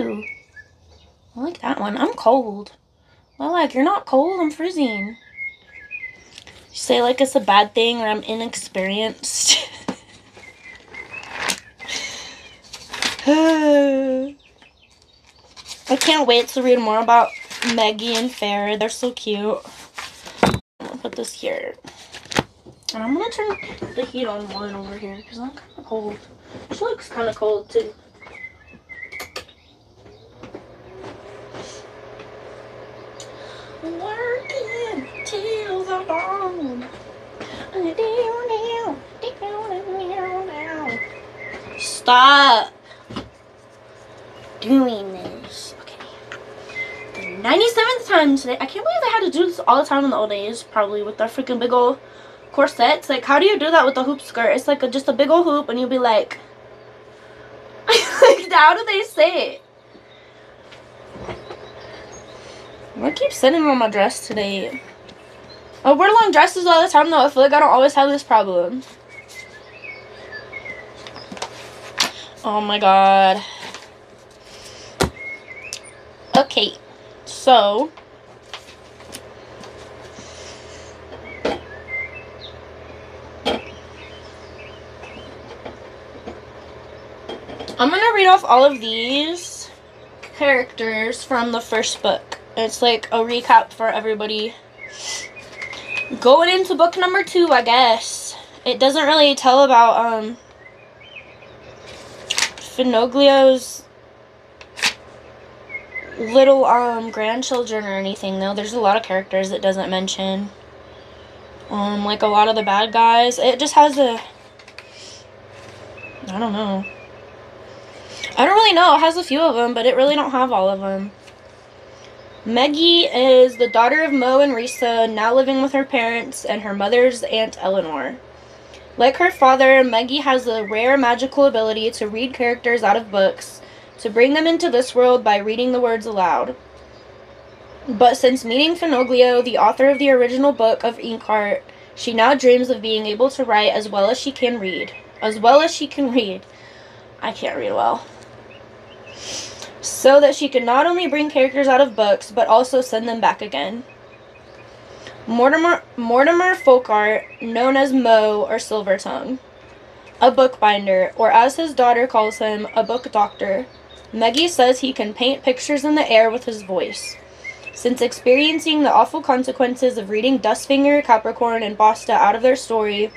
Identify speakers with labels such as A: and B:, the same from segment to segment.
A: too. I like that one. I'm cold. Lilac, you're not cold. I'm freezing. You say like it's a bad thing or I'm inexperienced. I can't wait to read more about Maggie and Farrah. They're so cute. I'm gonna put this here. And I'm gonna turn the heat on one over here because I'm kind of cold. She looks kind of cold too. Working till the bone. Stop doing this. Okay. The 97th time today. I can't believe they had to do this all the time in the old days. Probably with their freaking big old corsets. Like, how do you do that with a hoop skirt? It's like just a big old hoop and you'll be like, like, how do they say it? I keep sitting on my dress today. I wear long dresses all the time though. I feel like I don't always have this problem. Oh my god. Okay, so I'm gonna read off all of these characters from the first book. It's like a recap for everybody. Going into book number 2, I guess. It doesn't really tell about Finoglio's little grandchildren or anything though. There's a lot of characters it doesn't mention. Like a lot of the bad guys. It just has a, I don't know. I don't really know. It has a few of them, but it really don't have all of them. Maggie is the daughter of Mo and Risa, now living with her parents and her mother's Aunt Eleanor. Like her father, Maggie has the rare magical ability to read characters out of books, to bring them into this world by reading the words aloud. But since meeting Finoglio, the author of the original book of Inkheart, she now dreams of being able to write as well as she can read. As well as she can read. I can't read well. So that she can not only bring characters out of books, but also send them back again. Mortimer Folkart, known as Mo or Silvertongue, a bookbinder, or as his daughter calls him, a book doctor. Maggie says he can paint pictures in the air with his voice. Since experiencing the awful consequences of reading Dustfinger, Capricorn, and Basta out of their story,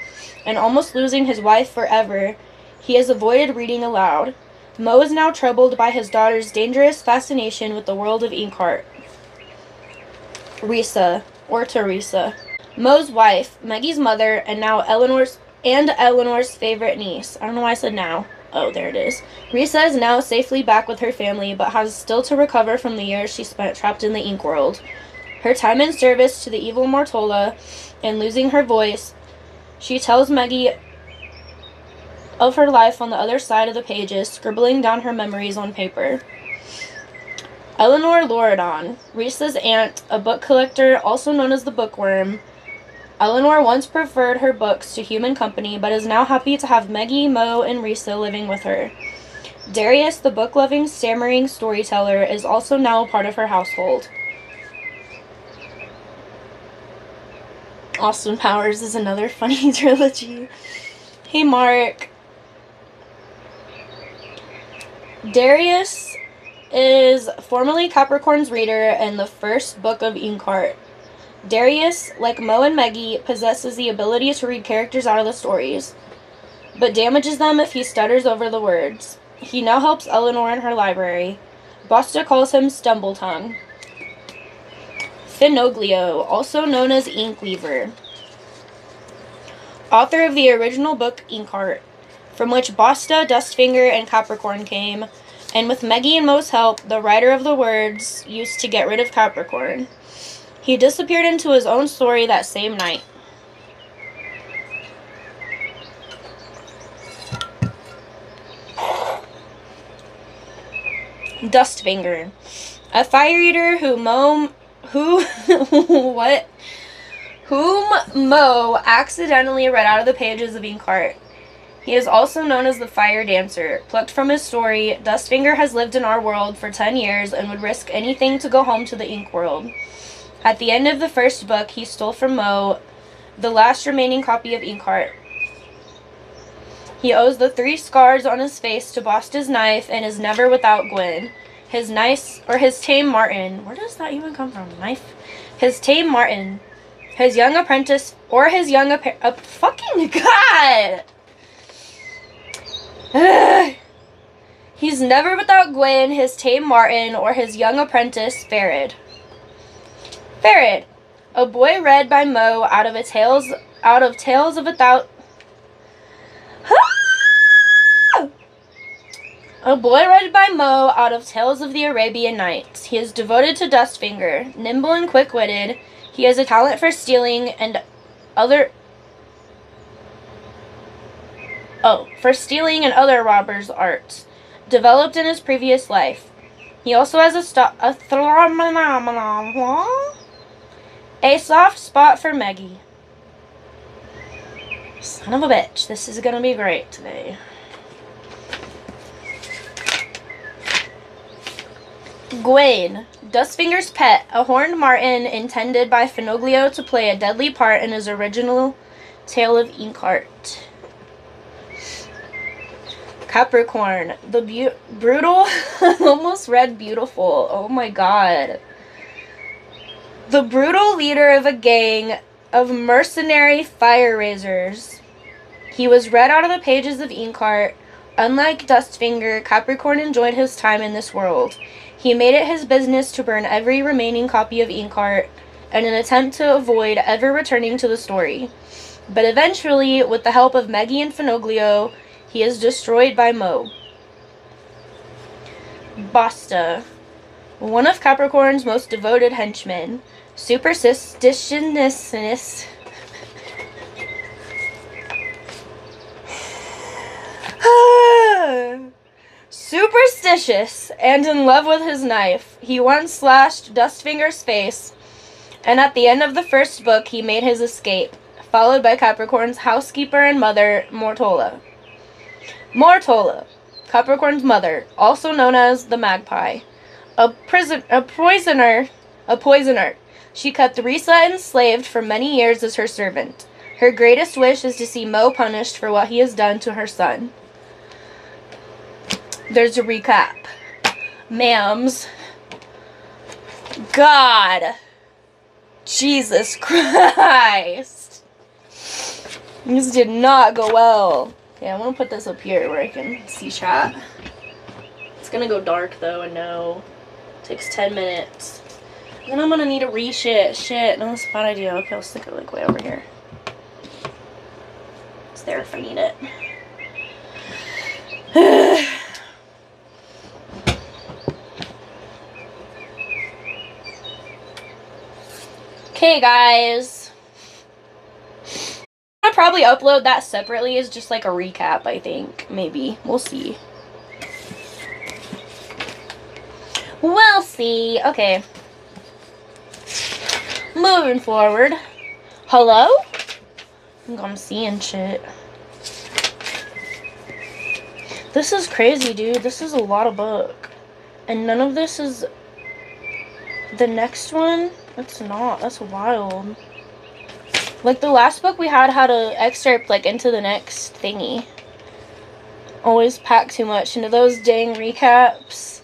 A: and almost losing his wife forever, he has avoided reading aloud. Mo is now troubled by his daughter's dangerous fascination with the world of Inkheart. Risa, or Teresa, Mo's wife, Maggie's mother, and now Eleanor's favorite niece. I don't know why I said now. Oh, there it is. Risa is now safely back with her family, but has still to recover from the years she spent trapped in the ink world. Her time in service to the evil Mortola, and losing her voice, she tells Maggie of her life on the other side of the pages, scribbling down her memories on paper. Eleanor Loredon, Risa's aunt, a book collector, also known as the Bookworm. Eleanor once preferred her books to human company, but is now happy to have Maggie, Mo, and Risa living with her. Darius, the book-loving, stammering storyteller, is also now a part of her household. Austin Powers is another funny trilogy. Hey, Mark. Darius is formerly Capricorn's reader in the first book of Inkheart. Darius, like Mo and Maggie, possesses the ability to read characters out of the stories, but damages them if he stutters over the words. He now helps Eleanor in her library. Basta calls him Stumbletongue. Finoglio, also known as Inkweaver, author of the original book Inkheart, from which Basta, Dustfinger, and Capricorn came, and with Maggie and Mo's help, the writer of the words used to get rid of Capricorn. He disappeared into his own story that same night. Dustfinger, a fire eater whom Mo accidentally read out of the pages of Inkheart. He is also known as the Fire Dancer. Plucked from his story, Dustfinger has lived in our world for 10 years and would risk anything to go home to the Ink world. At the end of the first book, he stole from Mo the last remaining copy of Inkheart. He owes the 3 scars on his face to Bosta's knife and is never without Gwen. His tame Martin. Where does that even come from? Knife? His tame Martin. His young apprentice, or his young fucking God! He's never without Gwen, his tame Martin, or his young apprentice, Farid. Farid, a boy read by Mo out of Tales of a Thousand... A boy read by Mo out of Tales of the Arabian Nights. He is devoted to Dustfinger, nimble and quick-witted. He has a talent for stealing and other robbers' arts, developed in his previous life. He also has a soft spot for Maggie. Son of a bitch, this is gonna be great today. Gwen, Dustfinger's pet, a horned martin intended by Finoglio to play a deadly part in his original Tale of Inkheart. Capricorn, the brutal, almost read beautiful, oh my god. The brutal leader of a gang of mercenary fire raisers. He was read out of the pages of Inkheart. Unlike Dustfinger, Capricorn enjoyed his time in this world. He made it his business to burn every remaining copy of Inkheart in an attempt to avoid ever returning to the story. But eventually, with the help of Meggie and Finoglio, he is destroyed by Mo. Bosta, one of Capricorn's most devoted henchmen. Superstitious and in love with his knife, he once slashed Dustfinger's face, and at the end of the first book, he made his escape, followed by Capricorn's housekeeper and mother, Mortola. Mortola, Capricorn's mother, also known as the Magpie, a poisoner. She kept Risa enslaved for many years as her servant. Her greatest wish is to see Mo punished for what he has done to her son. There's a recap. Ma'ams. God. Jesus Christ. This did not go well. Yeah, I'm gonna put this up here where I can see chat. It's gonna go dark though, I know. It takes 10 minutes. And then I'm gonna need to reshit. Shit, no, that's a bad idea. Okay, I'll stick it like way over here. It's there if I need it. Okay, guys. I'm gonna probably upload that separately as just like a recap, I think. Maybe. We'll see. We'll see. Okay. Moving forward. Hello? I think I'm seeing shit. This is crazy, dude. This is a lot of book. And none of this is the next one. That's not. That's wild. Like, the last book we had an excerpt, like, into the next thingy. Always pack too much into those dang recaps.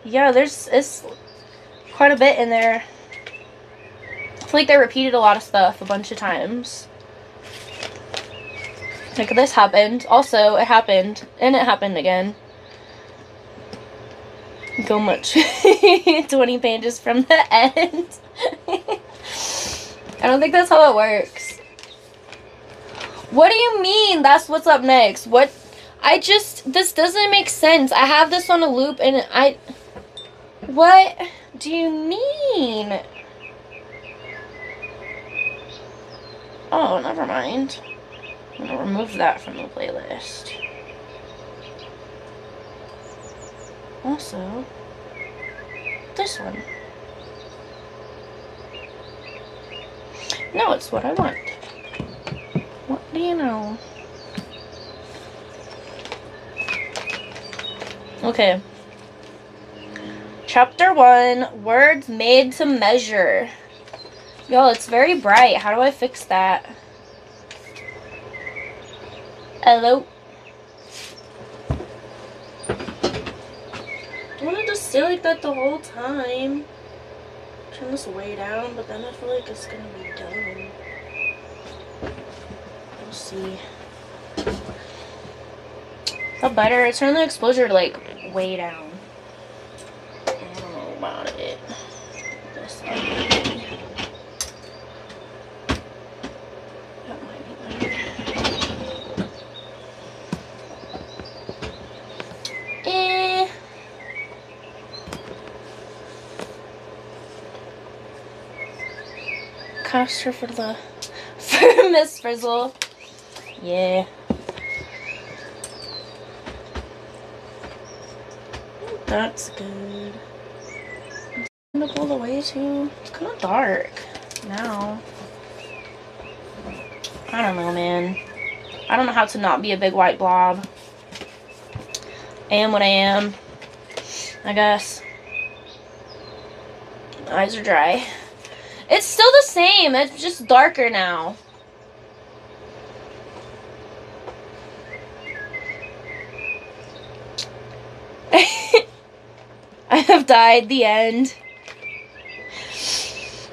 A: Yeah, it's quite a bit in there. I feel like they repeated a lot of stuff a bunch of times. Like, this happened. Also, it happened. And it happened again. Go much. 20 pages from the end. I don't think that's how it works. What do you mean? That's what's up next. What? This doesn't make sense. I have this on a loop and what do you mean? Oh, never mind. I'm gonna remove that from the playlist. Also, this one. No, it's what I want. What do you know? Okay. Chapter 1, Words Made to Measure. Y'all, it's very bright. How do I fix that? Hello? I want to just stay like that the whole time. Turn this way down, but then I feel like it's gonna be dumb. We'll see. How better? Turn the exposure to like way down. I don't know about it. This might be. That might be better. Caster for Miss Frizzle. Yeah. That's good. I'm up all the way too. It's kind of dark now. I don't know, man. I don't know how to not be a big white blob. I am what I am, I guess. My eyes are dry. It's still the same. It's just darker now. I have died. The end.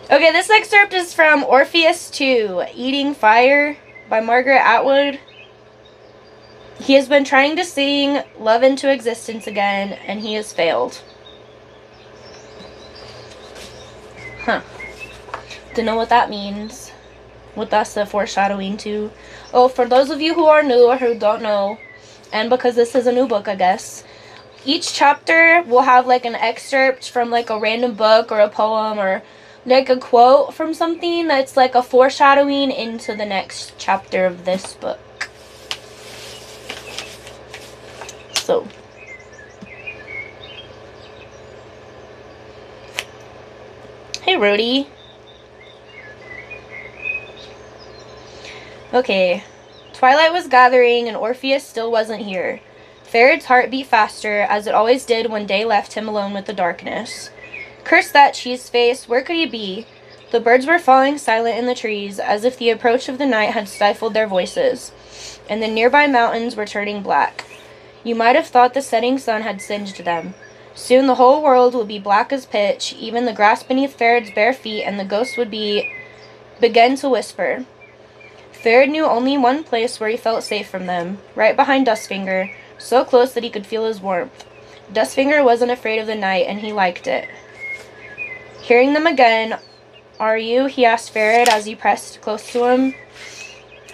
A: Okay, this excerpt is from Orpheus 2, Eating Fire by Margaret Atwood. He has been trying to sing love into existence again, and he has failed. Huh. Don't know what that means. What that's the foreshadowing to. Oh, for those of you who are new or who don't know, and because this is a new book, I guess, each chapter will have like an excerpt from like a random book or a poem or like a quote from something that's like a foreshadowing into the next chapter of this book. So, hey Rudy. Okay, twilight was gathering and Orpheus still wasn't here. Farad's heart beat faster, as it always did when day left him alone with the darkness. Curse that cheese face, where could he be? The birds were falling silent in the trees, as if the approach of the night had stifled their voices, and the nearby mountains were turning black. You might have thought the setting sun had singed them. Soon the whole world would be black as pitch, even the grass beneath Farad's bare feet, and the ghosts would begin to whisper. Farad knew only one place where he felt safe from them, right behind Dustfinger, so close that he could feel his warmth. Dustfinger wasn't afraid of the night, and he liked it. Hearing them again, "Are you?" he asked Farad as he pressed close to him.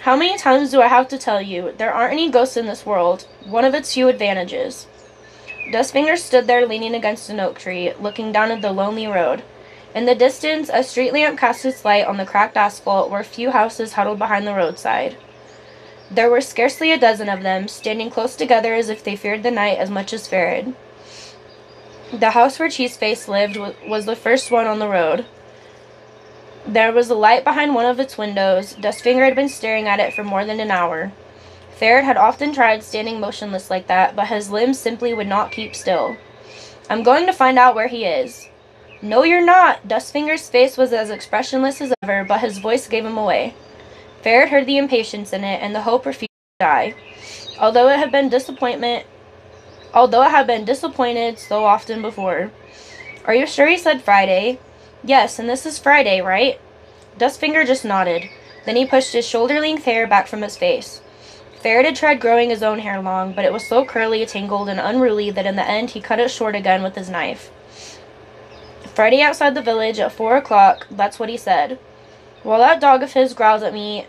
A: "How many times do I have to tell you? There aren't any ghosts in this world. One of its few advantages." Dustfinger stood there leaning against an oak tree, looking down at the lonely road. In the distance, a street lamp cast its light on the cracked asphalt where few houses huddled behind the roadside. There were scarcely a dozen of them, standing close together as if they feared the night as much as Farad. The house where Cheeseface lived was the first one on the road. There was a light behind one of its windows. Dustfinger had been staring at it for more than an hour. Farad had often tried standing motionless like that, but his limbs simply would not keep still. "I'm going to find out where he is." "No, you're not." Dustfinger's face was as expressionless as ever, but his voice gave him away. Farad heard the impatience in it, and the hope refused to die. Although it had been disappointed so often before. "Are you sure he said Friday?" "Yes, and this is Friday, right?" Dustfinger just nodded. Then he pushed his shoulder-length hair back from his face. Farad had tried growing his own hair long, but it was so curly, tangled, and unruly that in the end he cut it short again with his knife. "Friday outside the village at 4 o'clock, that's what he said. Well, that dog of his growled at me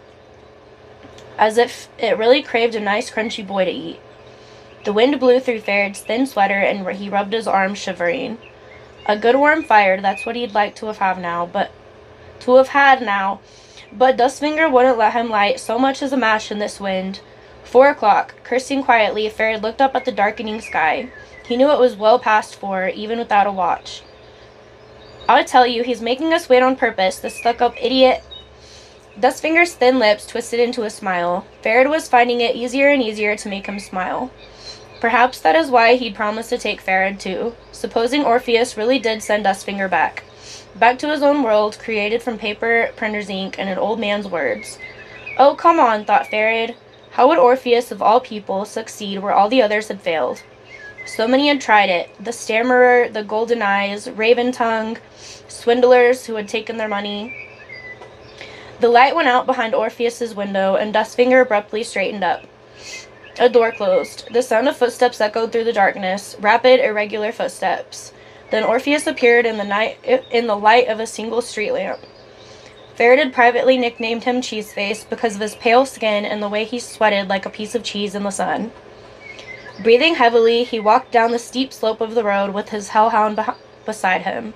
A: as if it really craved a nice crunchy boy to eat." The wind blew through Farad's thin sweater, and he rubbed his arm, shivering. A good warm fire, that's what he'd like to have had now, but Dustfinger wouldn't let him light so much as a match in this wind. 4 o'clock. Cursing quietly, Farad looked up at the darkening sky. He knew it was well past 4, even without a watch. "I tell you, he's making us wait on purpose, the stuck-up idiot." Dustfinger's thin lips twisted into a smile. Farad was finding it easier and easier to make him smile. Perhaps that is why he'd promised to take Farid too. Supposing Orpheus really did send Dustfinger back to his own world, created from paper, printer's ink, and an old man's words. Oh, come on, thought Farid. How would Orpheus, of all people, succeed where all the others had failed? So many had tried it. The Stammerer, the Golden Eyes, Raven Tongue, swindlers who had taken their money. The light went out behind Orpheus's window, and Dustfinger abruptly straightened up. A door closed. The sound of footsteps echoed through the darkness, rapid, irregular footsteps. Then Orpheus appeared in the light of a single street lamp. Farid had privately nicknamed him Cheeseface because of his pale skin and the way he sweated like a piece of cheese in the sun. Breathing heavily, he walked down the steep slope of the road with his hellhound beside him.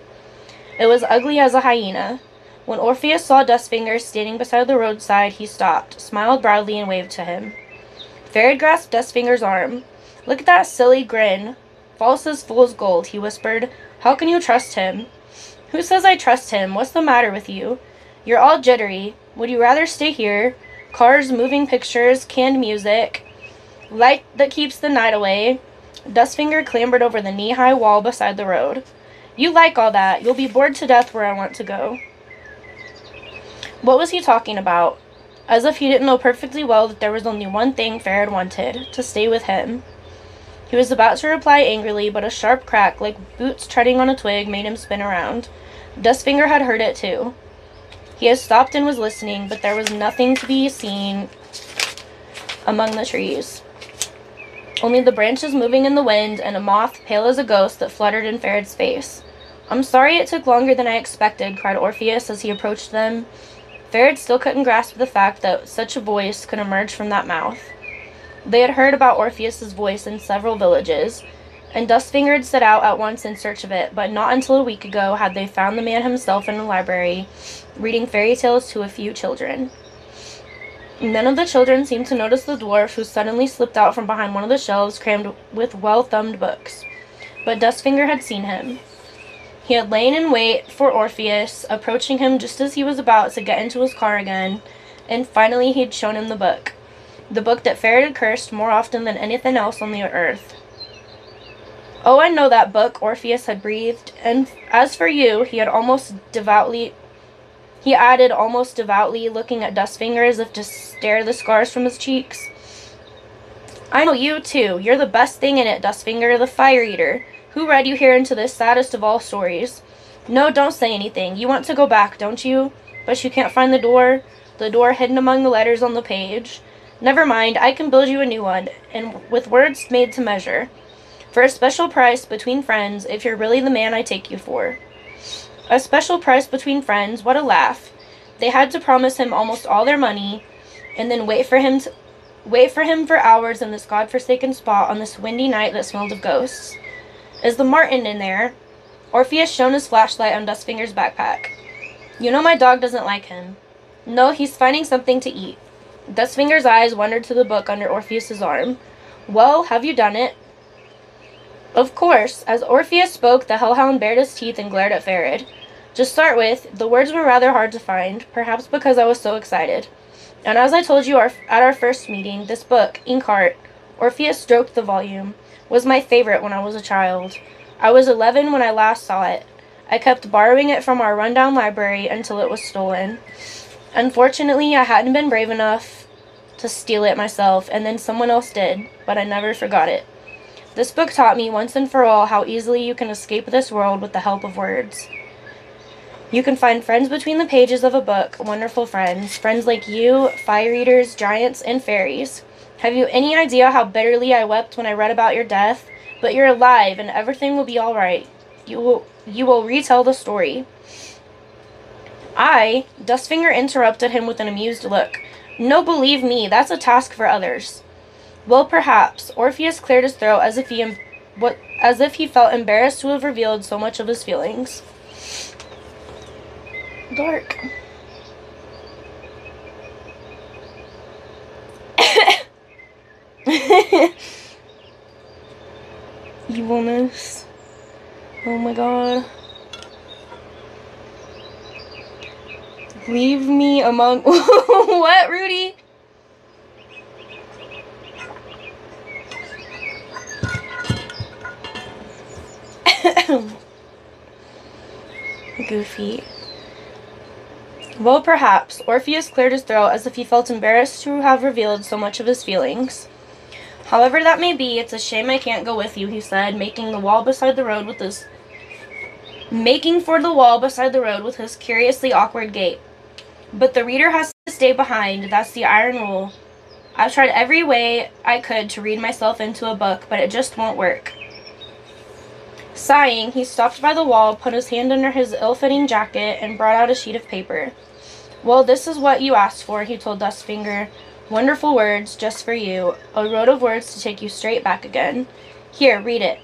A: It was ugly as a hyena. When Orpheus saw Dustfinger standing beside the roadside, he stopped, smiled broadly, and waved to him. Farid grasped Dustfinger's arm. Look at that silly grin. False as fool's gold, he whispered. How can you trust him? Who says I trust him? What's the matter with you? You're all jittery. Would you rather stay here? Cars, moving pictures, canned music. Light that keeps the night away. Dustfinger clambered over the knee-high wall beside the road. You like all that. You'll be bored to death where I want to go. What was he talking about? As if he didn't know perfectly well that there was only one thing Farid wanted, to stay with him. He was about to reply angrily, but a sharp crack, like boots treading on a twig, made him spin around. Dustfinger had heard it too. He had stopped and was listening, but there was nothing to be seen among the trees. Only the branches moving in the wind and a moth, pale as a ghost, that fluttered in Farid's face. I'm sorry it took longer than I expected, cried Orpheus as he approached them. Farid still couldn't grasp the fact that such a voice could emerge from that mouth. They had heard about Orpheus's voice in several villages, and Dustfinger had set out at once in search of it, but not until a week ago had they found the man himself in the library, reading fairy tales to a few children. None of the children seemed to notice the dwarf, who suddenly slipped out from behind one of the shelves crammed with well-thumbed books. But Dustfinger had seen him. He had lain in wait for Orpheus, approaching him just as he was about to get into his car again, and finally he had shown him the book that Farid had cursed more often than anything else on the earth. Oh, I know that book, Orpheus had breathed, and as for you, he added almost devoutly, looking at Dustfinger as if to stare the scars from his cheeks. I know you, too. You're the best thing in it, Dustfinger, the Fire Eater. Who read you here into this saddest of all stories? No, don't say anything. You want to go back, don't you? But you can't find the door hidden among the letters on the page. Never mind, I can build you a new one, and with words made to measure. For a special price between friends, if you're really the man I take you for. A special price between friends, what a laugh. They had to promise him almost all their money, and then wait for him for hours in this godforsaken spot on this windy night that smelled of ghosts. Is the Martin in there? Orpheus shone his flashlight on Dustfinger's backpack. You know my dog doesn't like him. No, he's finding something to eat. Dustfinger's eyes wandered to the book under Orpheus's arm. Well, have you done it? Of course. As Orpheus spoke, the hellhound bared his teeth and glared at Farid. To start with, the words were rather hard to find, perhaps because I was so excited. And as I told you at our first meeting, this book, Inkheart, Orpheus stroked the volume, was my favorite when I was a child. I was 11 when I last saw it. I kept borrowing it from our rundown library until it was stolen. Unfortunately, I hadn't been brave enough to steal it myself, and then someone else did, but I never forgot it. This book taught me once and for all how easily you can escape this world with the help of words. You can find friends between the pages of a book, wonderful friends. Friends like you, fire eaters, giants, and fairies. Have you any idea how bitterly I wept when I read about your death? But you're alive, and everything will be all right. You will retell the story. Dustfinger interrupted him with an amused look. No, believe me, that's a task for others. Well, perhaps. Orpheus cleared his throat as if he felt embarrassed to have revealed so much of his feelings. Dark. Evilness. Oh my god. Leave me among... What, Rudy? Goofy. Well, perhaps. Orpheus cleared his throat as if he felt embarrassed to have revealed so much of his feelings. However that may be, it's a shame I can't go with you, he said, making for the wall beside the road with his curiously awkward gait. But the reader has to stay behind. That's the iron rule. I've tried every way I could to read myself into a book, but it just won't work. Sighing, he stopped by the wall, put his hand under his ill-fitting jacket, and brought out a sheet of paper. Well, this is what you asked for, he told Dustfinger. Wonderful words, just for you. A road of words to take you straight back again. Here, read it.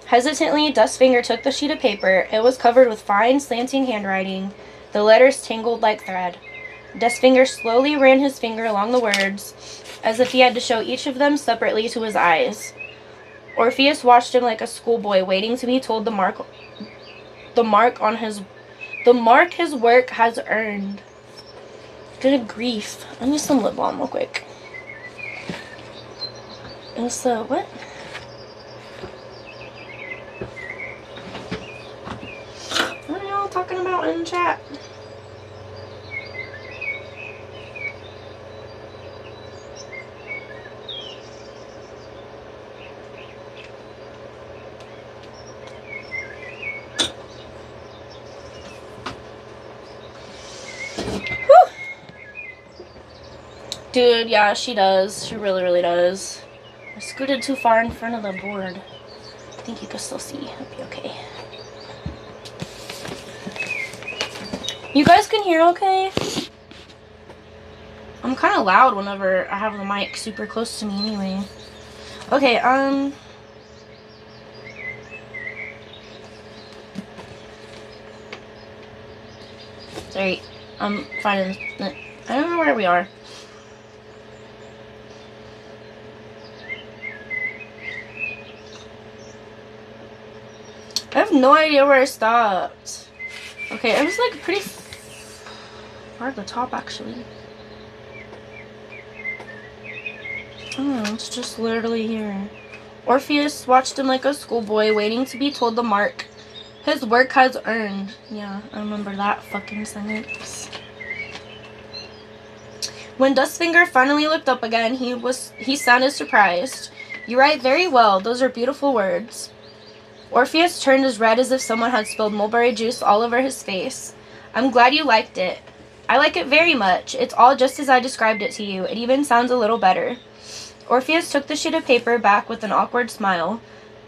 A: Hesitantly, Dustfinger took the sheet of paper. It was covered with fine, slanting handwriting. The letters tangled like thread. Dustfinger slowly ran his finger along the words, as if he had to show each of them separately to his eyes. Orpheus watched him like a schoolboy, waiting to be told the mark his work has earned. Good grief. I need some lip balm real quick. It's what? What are y'all talking about in chat? Dude, yeah, she does. She really, really does. I scooted too far in front of the board. I think you can still see. It'll be okay. You guys can hear okay? I'm kind of loud whenever I have the mic super close to me anyway. Okay, sorry. I'm finding... I don't know where we are. I have no idea where I stopped. Okay, it was like pretty far at the top actually. Oh, it's just literally here. Orpheus watched him like a schoolboy, waiting to be told the mark his work has earned. Yeah, I remember that fucking sentence. When Dustfinger finally looked up again, he sounded surprised. You write very well. Those are beautiful words. Orpheus turned as red as if someone had spilled mulberry juice all over his face. I'm glad you liked it. I like it very much. It's all just as I described it to you. It even sounds a little better. Orpheus took the sheet of paper back with an awkward smile.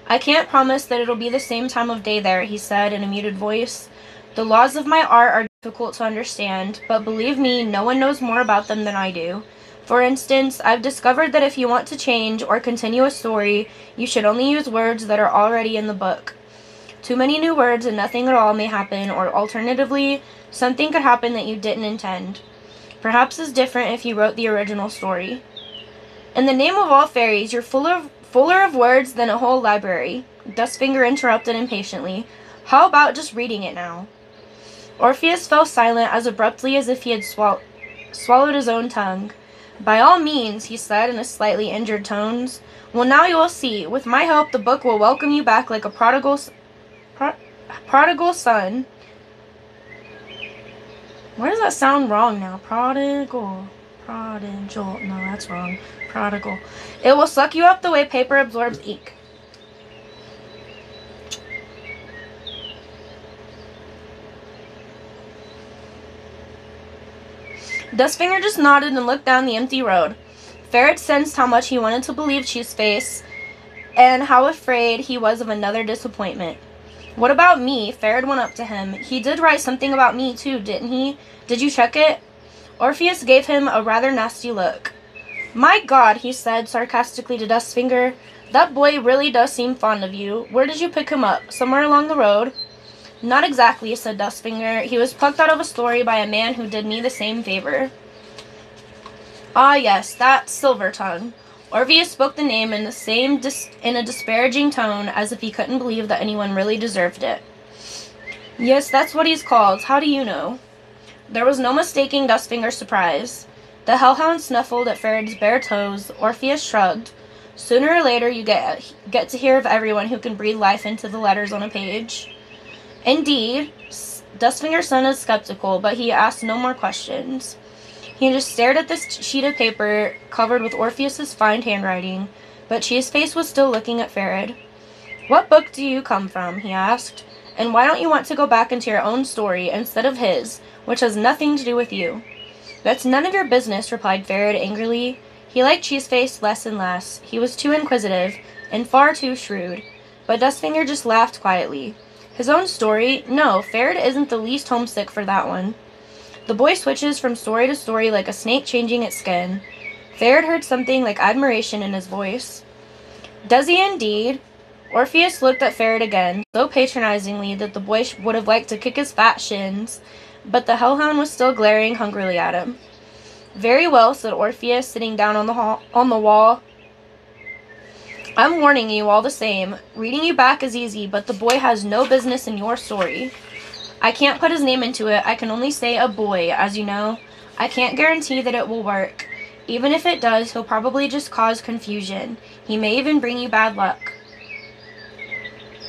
A: I can't promise that it'll be the same time of day there, he said in a muted voice. The laws of my art are difficult to understand, but believe me, no one knows more about them than I do. For instance, I've discovered that if you want to change or continue a story, you should only use words that are already in the book. Too many new words and nothing at all may happen, or alternatively, something could happen that you didn't intend. Perhaps it's different if you wrote the original story. In the name of all fairies, you're fuller of words than a whole library. Dustfinger interrupted impatiently. How about just reading it now? Orpheus fell silent as abruptly as if he had swallowed his own tongue. By all means, he said in a slightly injured tones. Well, now you will see. With my help, the book will welcome you back like a prodigal son. Why does that sound wrong now? Prodigal. No, that's wrong. Prodigal. It will suck you up the way paper absorbs ink. Dustfinger just nodded and looked down the empty road. Ferret sensed how much he wanted to believe Cheeseface, and how afraid he was of another disappointment. What about me? Ferret went up to him. He did write something about me, too, didn't he? Did you check it? Orpheus gave him a rather nasty look. My God, he said sarcastically to Dustfinger. That boy really does seem fond of you. Where did you pick him up? Somewhere along the road? Not exactly, said Dustfinger. He was plucked out of a story by a man who did me the same favor. Ah, yes, that Silvertongue. Orpheus spoke the name in a disparaging tone, as if he couldn't believe that anyone really deserved it. Yes, that's what he's called. How do you know? There was no mistaking Dustfinger's surprise. The hellhound snuffled at Ferret's bare toes. Orpheus shrugged. Sooner or later, you get to hear of everyone who can breathe life into the letters on a page. Indeed, Dustfinger sounded skeptical, but he asked no more questions. He just stared at this sheet of paper covered with Orpheus's fine handwriting, but Cheeseface was still looking at Farid. "What book do you come from?" he asked. "And why don't you want to go back into your own story instead of his, which has nothing to do with you?" "That's none of your business," replied Farid angrily. He liked Cheeseface less and less. He was too inquisitive, and far too shrewd. But Dustfinger just laughed quietly. His own story? No, Farid isn't the least homesick for that one. The boy switches from story to story like a snake changing its skin. Farid heard something like admiration in his voice. "Does he indeed?" Orpheus looked at Farid again, so patronizingly that the boy would have liked to kick his fat shins, but the hellhound was still glaring hungrily at him. "Very well," said Orpheus, sitting down on the wall. "I'm warning you all the same. Reading you back is easy, but the boy has no business in your story. I can't put his name into it. I can only say a boy, as you know. I can't guarantee that it will work. Even if it does, he'll probably just cause confusion. He may even bring you bad luck."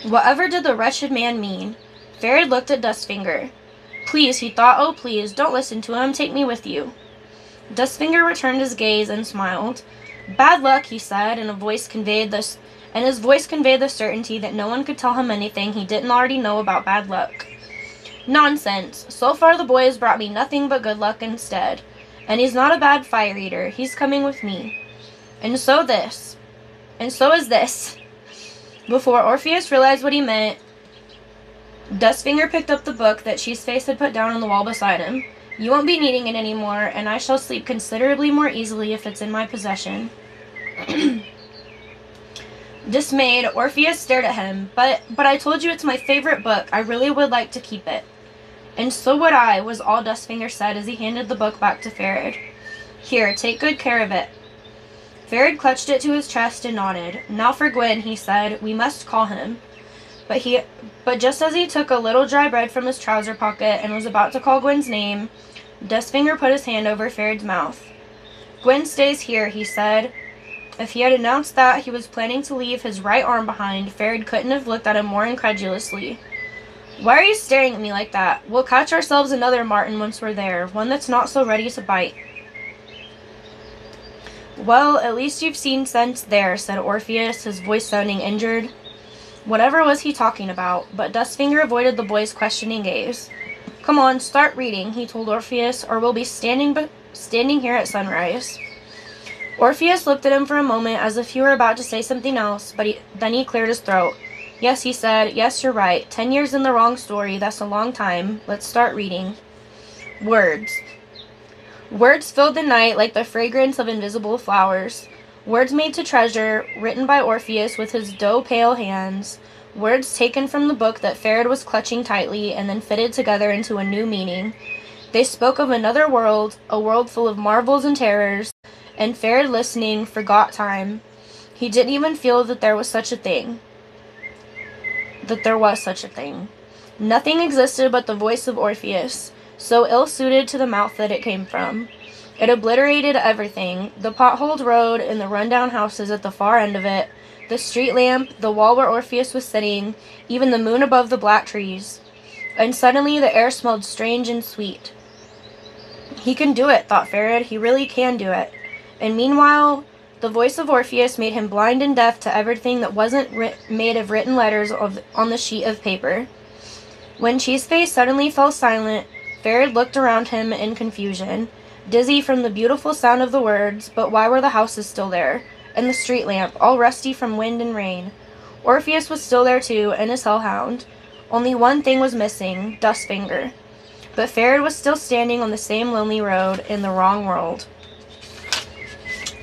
A: Whatever did the wretched man mean? Farid looked at Dustfinger. "Please," he thought, "oh please, don't listen to him. Take me with you." Dustfinger returned his gaze and smiled. "Bad luck," he said, and his voice conveyed the certainty that no one could tell him anything he didn't already know about bad luck. "Nonsense. So far the boy has brought me nothing but good luck instead. And he's not a bad fire eater. He's coming with me. And so is this." Before Orpheus realized what he meant, Dustfinger picked up the book that Cheeseface had put down on the wall beside him. "You won't be needing it anymore, and I shall sleep considerably more easily if it's in my possession." Dismayed, Orpheus stared at him. But I told you it's my favorite book. I really would like to keep it." "And so would I," was all Dustfinger said as he handed the book back to Farid. "Here, take good care of it." Farid clutched it to his chest and nodded. "Now for Gwyn," he said. "We must call him." But just as he took a little dry bread from his trouser pocket and was about to call Gwyn's name, Dustfinger put his hand over Farid's mouth. "Gwyn stays here," he said. If he had announced that he was planning to leave his right arm behind, Farid couldn't have looked at him more incredulously. "Why are you staring at me like that? We'll catch ourselves another marten once we're there, one that's not so ready to bite." "Well, at least you've seen sense there," said Orpheus, his voice sounding injured. Whatever was he talking about? But Dustfinger avoided the boy's questioning gaze. "Come on, start reading," he told Orpheus, "or we'll be standing here at sunrise." Orpheus looked at him for a moment as if he were about to say something else, but then he cleared his throat. "Yes," he said. "Yes, you're right. 10 years in the wrong story. That's a long time. Let's start reading." Words. Words filled the night like the fragrance of invisible flowers. Words made to treasure, written by Orpheus with his dough-pale hands. Words taken from the book that Farid was clutching tightly and then fitted together into a new meaning. They spoke of another world, a world full of marvels and terrors, and Farid, listening, forgot time. He didn't even feel that there was such a thing. Nothing existed but the voice of Orpheus, so ill-suited to the mouth that it came from. It obliterated everything, the potholed road and the run-down houses at the far end of it, the street lamp, the wall where Orpheus was sitting, even the moon above the black trees. And suddenly the air smelled strange and sweet. He can do it, thought Farid. He really can do it. And meanwhile, the voice of Orpheus made him blind and deaf to everything that wasn't made of written letters on the sheet of paper. When Cheeseface suddenly fell silent, Farid looked around him in confusion, dizzy from the beautiful sound of the words, but why were the houses still there? And the street lamp, all rusty from wind and rain? Orpheus was still there too, and his hellhound. Only one thing was missing, Dustfinger. But Farid was still standing on the same lonely road, in the wrong world.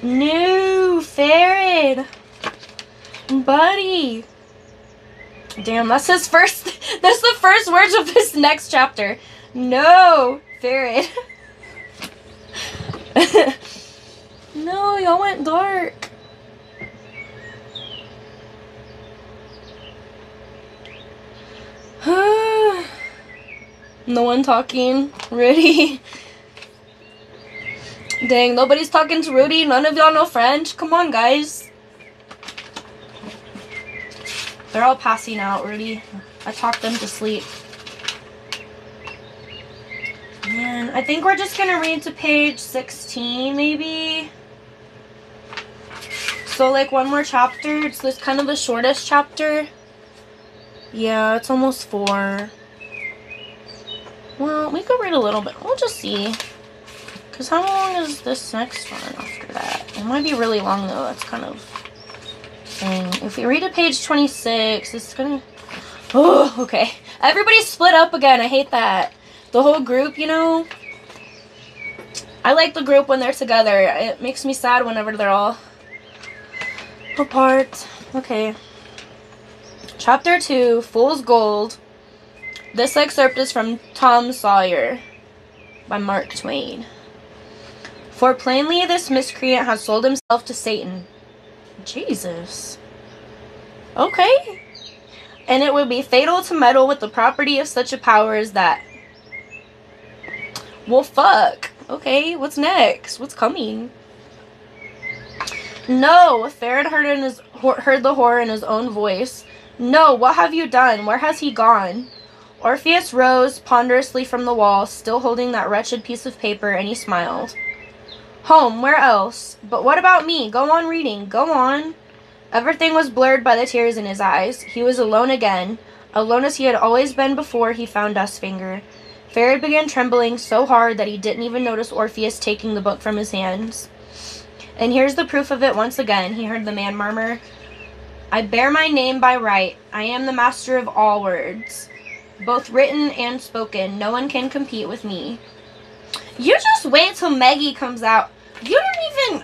A: No, Farid! Buddy! Damn, that's the first words of this next chapter. No, Farid. No, y'all went dark. No one talking. Rudy. Dang, nobody's talking to Rudy. None of y'all know French. Come on, guys. They're all passing out already. I talked them to sleep. And I think we're just going to read to page 16, maybe. So, like, one more chapter. It's this kind of the shortest chapter. Yeah, it's almost 4. Well, we could read a little bit. We'll just see. Because how long is this next one after that? It might be really long, though. That's kind of thing. If we read to page 26, it's gonna... Oh, okay. Everybody's split up again. I hate that. The whole group, you know? I like the group when they're together. It makes me sad whenever they're all apart. Okay. Chapter 2, Fool's Gold. This excerpt is from Tom Sawyer by Mark Twain. For plainly this miscreant has sold himself to Satan. Jesus. Okay. And it would be fatal to meddle with the property of such a power as that. Well, fuck. Okay, what's next? What's coming? No, Farad heard the horror in his own voice. No, what have you done? Where has he gone? Orpheus rose ponderously from the wall, still holding that wretched piece of paper, and he smiled. Home, where else? But what about me? Go on reading. Go on. Everything was blurred by the tears in his eyes. He was alone again, alone as he had always been before he found Dustfinger. Farad began trembling so hard that he didn't even notice Orpheus taking the book from his hands. And here's the proof of it once again, he heard the man murmur. I bear my name by right. I am the master of all words, both written and spoken. No one can compete with me. You just wait till Maggie comes out. You don't even,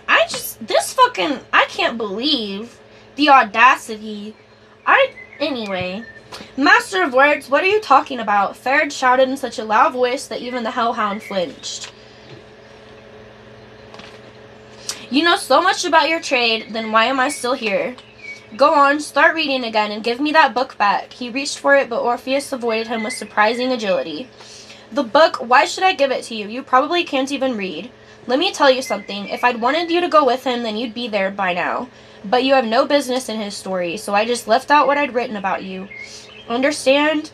A: I can't believe the audacity. Anyway. Master of words, what are you talking about? Farad shouted in such a loud voice that even the hellhound flinched. You know so much about your trade, then why am I still here? Go on, start reading again, and give me that book back. He reached for it, but Orpheus avoided him with surprising agility. The book, why should I give it to you? You probably can't even read. Let me tell you something. If I'd wanted you to go with him, then you'd be there by now. But you have no business in his story, so I just left out what I'd written about you. Understand?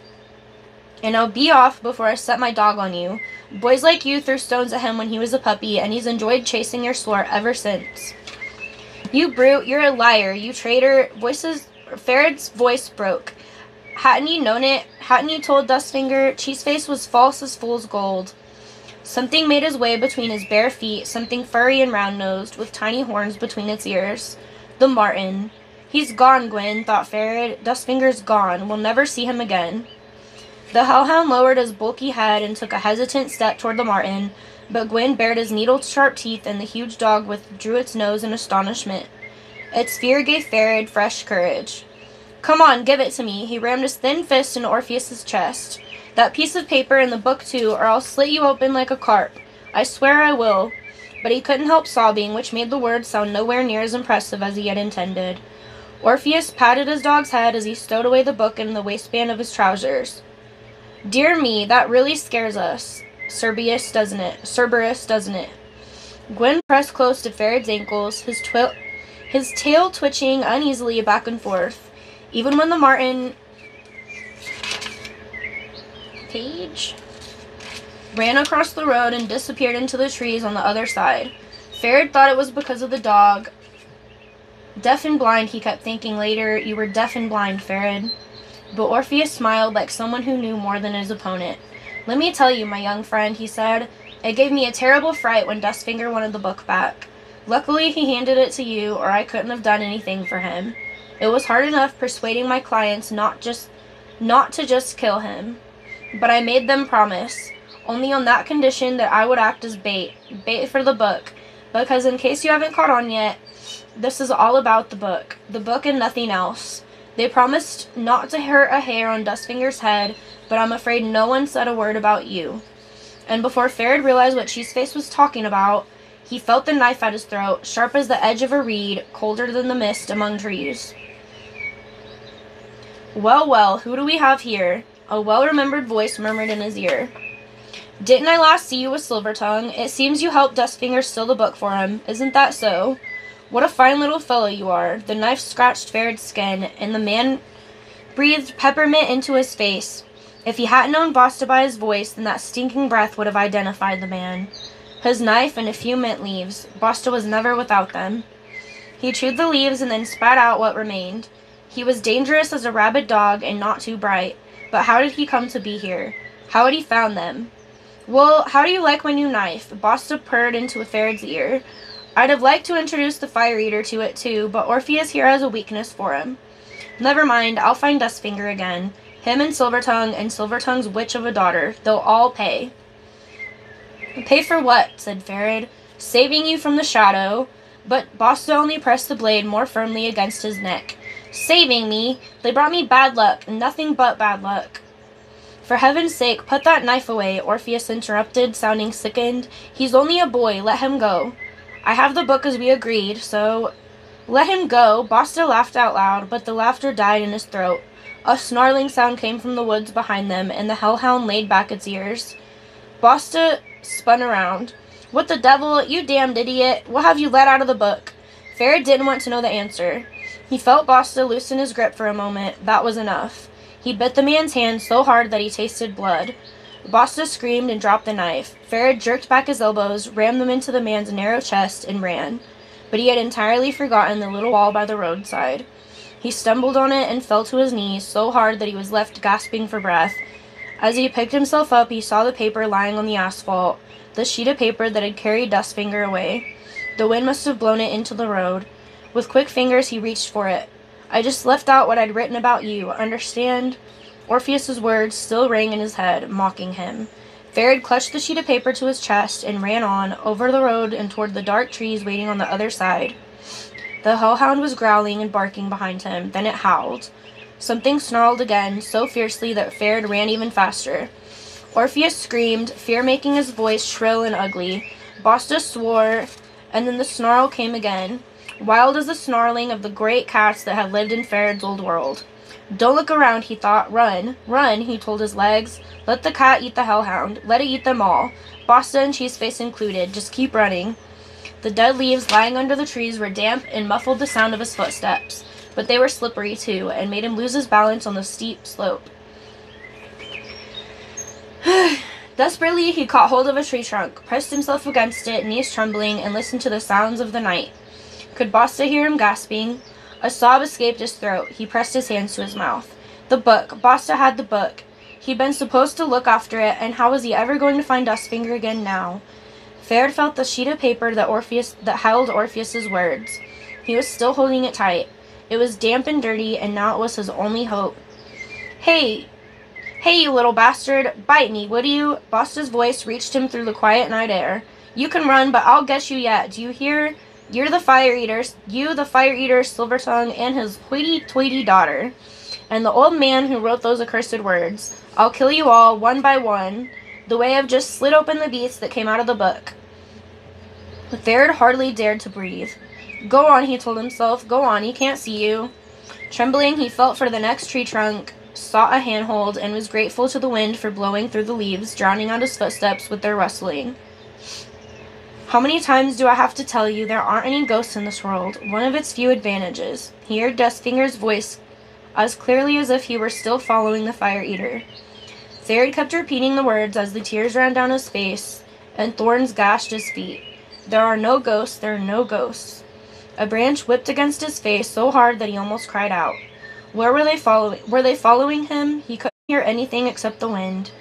A: And I'll be off before I set my dog on you. Boys like you threw stones at him when he was a puppy, and he's enjoyed chasing your slort ever since. You brute, you're a liar, you traitor. Farad's voice broke. Hadn't you known it? Hadn't you told Dustfinger? Cheeseface was false as fool's gold. Something made his way between his bare feet, something furry and round-nosed, with tiny horns between its ears. The marten. He's gone, Gwyn, thought Farad. Dustfinger's gone. We'll never see him again. The hellhound lowered his bulky head and took a hesitant step toward the marten, but Gwyn bared his needle-sharp teeth, and the huge dog withdrew its nose in astonishment. Its fear gave Farad fresh courage. Come on, give it to me. He rammed his thin fist into Orpheus's chest. That piece of paper and the book, too, or I'll slit you open like a carp. I swear I will. But he couldn't help sobbing, which made the words sound nowhere near as impressive as he had intended. Orpheus patted his dog's head as he stowed away the book in the waistband of his trousers. Dear me, that really scares us. Cerberus, doesn't it? Gwyn pressed close to Farad's ankles, his tail twitching uneasily back and forth. Even when the marten Page ran across the road and disappeared into the trees on the other side. Farad thought it was because of the dog. Deaf and blind, he kept thinking later. You were deaf and blind, Farad. But Orpheus smiled like someone who knew more than his opponent. Let me tell you, my young friend, he said. It gave me a terrible fright when Dustfinger wanted the book back. Luckily, he handed it to you, or I couldn't have done anything for him. It was hard enough persuading my clients not to just kill him. But I made them promise, only on that condition that I would act as bait for the book, because in case you haven't caught on yet, this is all about the book and nothing else. They promised not to hurt a hair on Dustfinger's head, but I'm afraid no one said a word about you. And before Farad realized what Cheeseface was talking about, he felt the knife at his throat, sharp as the edge of a reed, colder than the mist among trees. Well, well, who do we have here? A well-remembered voice murmured in his ear. Didn't I last see you with Silvertongue? It seems you helped Dustfinger steal the book for him. Isn't that so? What a fine little fellow you are. The knife scratched Farad's skin, and the man breathed peppermint into his face. If he hadn't known Basta by his voice, then that stinking breath would have identified the man. His knife and a few mint leaves. Basta was never without them. He chewed the leaves and then spat out what remained. He was dangerous as a rabid dog and not too bright. But how did he come to be here? How had he found them? Well, how do you like my new knife? Basta purred into Ferid's ear. I'd have liked to introduce the Fire Eater to it too, but Orpheus here has a weakness for him. Never mind, I'll find Dustfinger again. Him and Silvertongue's witch of a daughter. They'll all pay. Pay for what? Said Ferid. Saving you from the shadow. But Basta only pressed the blade more firmly against his neck. Saving me? They brought me bad luck, nothing but bad luck. For heaven's sake, put that knife away, Orpheus interrupted, sounding sickened. He's only a boy, let him go. I have the book as we agreed, so... Let him go. Basta laughed out loud, but the laughter died in his throat. A snarling sound came from the woods behind them, and the hellhound laid back its ears. Basta spun around. What the devil? You damned idiot. What have you let out of the book? Ferid didn't want to know the answer. He felt Basta loosen his grip for a moment. That was enough. He bit the man's hand so hard that he tasted blood. Basta screamed and dropped the knife. Ferid jerked back his elbows, rammed them into the man's narrow chest, and ran. But he had entirely forgotten the little wall by the roadside. He stumbled on it and fell to his knees so hard that he was left gasping for breath. As he picked himself up, he saw the paper lying on the asphalt, the sheet of paper that had carried Dustfinger away. The wind must have blown it into the road. With quick fingers, he reached for it. I just left out what I'd written about you, understand? Orpheus's words still rang in his head, mocking him. Ferid clutched the sheet of paper to his chest and ran on, over the road and toward the dark trees waiting on the other side. The hellhound was growling and barking behind him, then it howled. Something snarled again, so fiercely that Ferid ran even faster. Orpheus screamed, fear making his voice shrill and ugly. Basta swore, and then the snarl came again, wild as the snarling of the great cats that had lived in Ferid's old world. Don't look around, he thought. Run, run, he told his legs. Let the cat eat the hellhound. Let it eat them all. Basta and Cheeseface included. Just keep running. The dead leaves lying under the trees were damp and muffled the sound of his footsteps, but they were slippery too, and made him lose his balance on the steep slope. Desperately, he caught hold of a tree trunk, pressed himself against it, knees trembling, and listened to the sounds of the night. Could Basta hear him gasping? A sob escaped his throat. He pressed his hands to his mouth. The book. Basta had the book. He'd been supposed to look after it, and how was he ever going to find Dustfinger again now? Ferid felt the sheet of paper that held Orpheus's words. He was still holding it tight. It was damp and dirty, and now it was his only hope. Hey, you little bastard, bite me, would you? Basta's voice reached him through the quiet night air. You can run, but I'll get you yet. Do you hear? You're the Fire Eater, Silvertongue, and his hoity-toity daughter, and the old man who wrote those accursed words. I'll kill you all, one by one, the way I've just slit open the beasts that came out of the book. Ferid hardly dared to breathe. Go on, he told himself. Go on, he can't see you. Trembling, he felt for the next tree trunk, sought a handhold, and was grateful to the wind for blowing through the leaves, drowning out his footsteps with their rustling. How many times do I have to tell you there aren't any ghosts in this world? One of its few advantages. He heard Dustfinger's voice as clearly as if he were still following the Fire Eater. Ferid kept repeating the words as the tears ran down his face and thorns gashed his feet. There are no ghosts, there are no ghosts. A branch whipped against his face so hard that he almost cried out. Where were they following? Were they following him? He couldn't hear anything except the wind.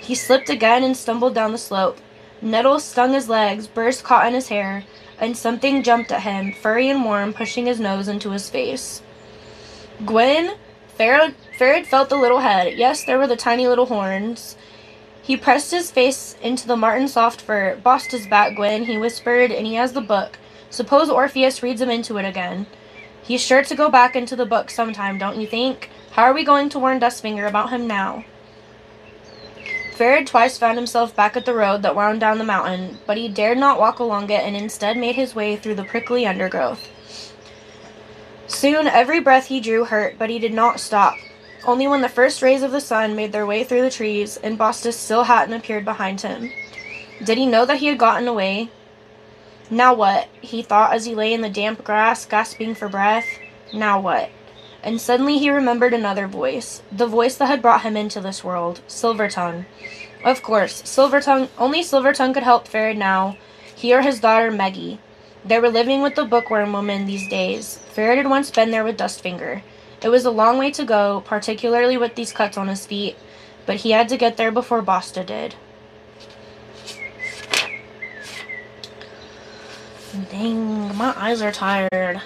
A: He slipped again and stumbled down the slope. Nettles stung his legs, burrs caught in his hair, and something jumped at him, furry and warm, pushing his nose into his face. Gwen? Ferid felt the little head. Yes, there were the tiny little horns. He pressed his face into the marten's soft fur. Basta's back, Gwen, he whispered, and he has the book. Suppose Orpheus reads him into it again. He's sure to go back into the book sometime, don't you think? How are we going to warn Dustfinger about him now? Ferid twice found himself back at the road that wound down the mountain, but he dared not walk along it and instead made his way through the prickly undergrowth. Soon every breath he drew hurt, but he did not stop. Only when the first rays of the sun made their way through the trees and Basta still hadn't appeared behind him. Did he know that he had gotten away? Now what? He thought as he lay in the damp grass, gasping for breath. Now what? And suddenly he remembered another voice, the voice that had brought him into this world, Silvertongue. Of course, only Silvertongue could help Farid now, he or his daughter Meggie. They were living with the bookworm woman these days. Farid had once been there with Dustfinger. It was a long way to go, particularly with these cuts on his feet, but he had to get there before Basta did. Dang, my eyes are tired.